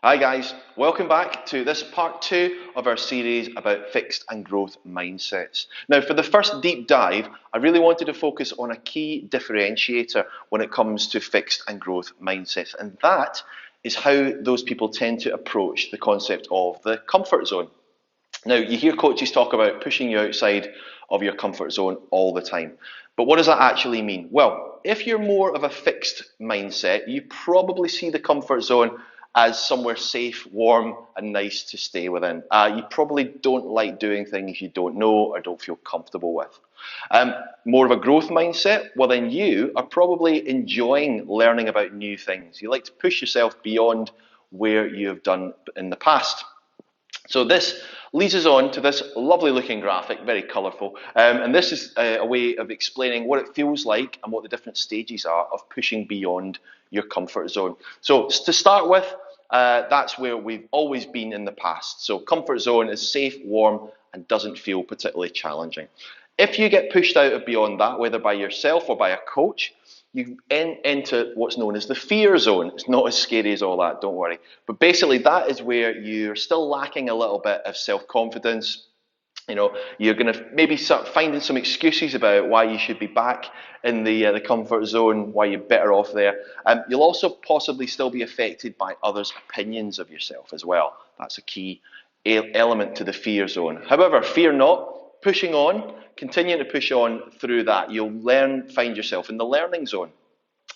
Hi guys, welcome back to this part 2 of our series about fixed and growth mindsets. Now for the first deep dive, I really wanted to focus on a key differentiator when it comes to fixed and growth mindsets, and that is how those people tend to approach the concept of the comfort zone. Now you hear coaches talk about pushing you outside of your comfort zone all the time, but what does that actually mean? Well, if you're more of a fixed mindset, you probably see the comfort zone as somewhere safe, warm, and nice to stay within. You probably don't like doing things you don't know or don't feel comfortable with. More of a growth mindset, well then you are probably enjoying learning about new things. You like to push yourself beyond where you have done in the past. So this leads us on to this lovely looking graphic, very colourful, and this is a way of explaining what it feels like and what the different stages are of pushing beyond your comfort zone. So to start with, that's where we've always been in the past. So comfort zone is safe, warm, and doesn't feel particularly challenging. If you get pushed out of beyond that, whether by yourself or by a coach, you enter what's known as the fear zone. It's not as scary as all that, don't worry. But basically that is where you're still lacking a little bit of self-confidence. You know, you're going to maybe start finding some excuses about why you should be back in the comfort zone, why you're better off there. You'll also possibly still be affected by others' opinions of yourself as well. That's a key element to the fear zone. However, fear not, pushing on, continuing to push on through that, you'll find yourself in the learning zone.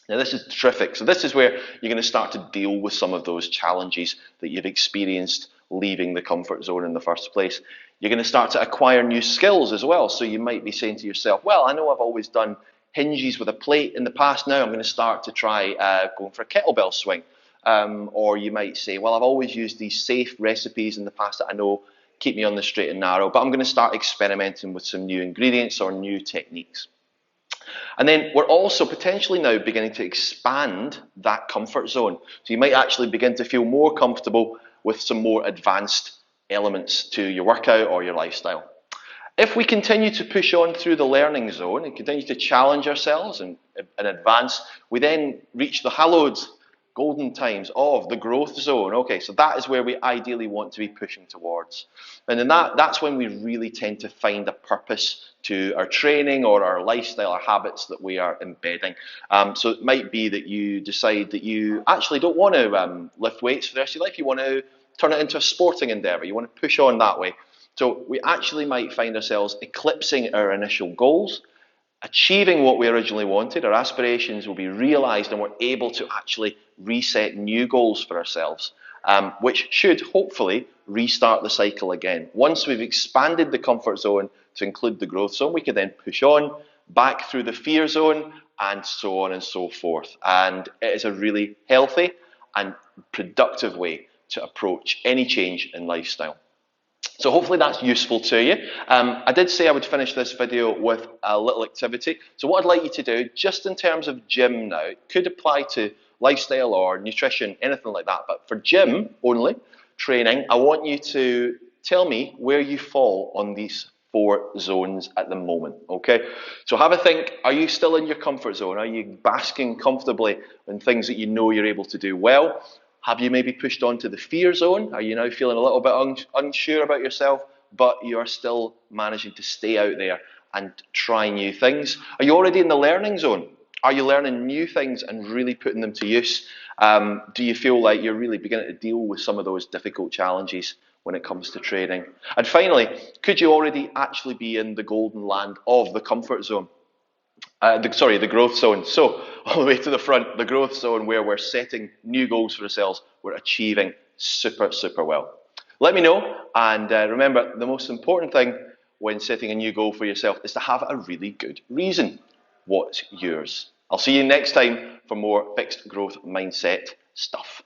Now this is terrific. So this is where you're going to start to deal with some of those challenges that you've experienced leaving the comfort zone in the first place. You're going to start to acquire new skills as well. So you might be saying to yourself, well, I know I've always done hinges with a plate in the past. Now I'm going to start to try going for a kettlebell swing. Or you might say, well, I've always used these safe recipes in the past that I know keep me on the straight and narrow, but I'm going to start experimenting with some new ingredients or new techniques. And then we're also potentially now beginning to expand that comfort zone. So you might actually begin to feel more comfortable with some more advanced elements to your workout or your lifestyle. If we continue to push on through the learning zone and continue to challenge ourselves and advance, we then reach the hallowed golden times of the growth zone. Okay, so that is where we ideally want to be pushing towards. And then that's when we really tend to find a purpose to our training or our lifestyle, our habits that we are embedding. So it might be that you decide that you actually don't want to lift weights for the rest of your life. You want to turn it into a sporting endeavour. You want to push on that way. So we actually might find ourselves eclipsing our initial goals, achieving what we originally wanted. Our aspirations will be realised and we're able to actually reset new goals for ourselves, which should hopefully restart the cycle again. Once we've expanded the comfort zone to include the growth zone, we can then push on back through the fear zone and so on and so forth. And it is a really healthy and productive way to approach any change in lifestyle. So hopefully that's useful to you. I did say I would finish this video with a little activity. So what I'd like you to do, just in terms of gym now, it could apply to lifestyle or nutrition, anything like that. But for gym only, training, I want you to tell me where you fall on these 4 zones at the moment, okay? So have a think, are you still in your comfort zone? Are you basking comfortably in things that you know you're able to do well? Have you maybe pushed on to the fear zone? Are you now feeling a little bit unsure about yourself, but you're still managing to stay out there and try new things? Are you already in the learning zone? Are you learning new things and really putting them to use? Do you feel like you're really beginning to deal with some of those difficult challenges when it comes to training? And finally, could you already actually be in the golden land of the comfort zone? The growth zone. So all the way to the front, the growth zone where we're setting new goals for ourselves, we're achieving super, super well. Let me know, and remember, the most important thing when setting a new goal for yourself is to have a really good reason. What's yours? I'll see you next time for more fixed growth mindset stuff.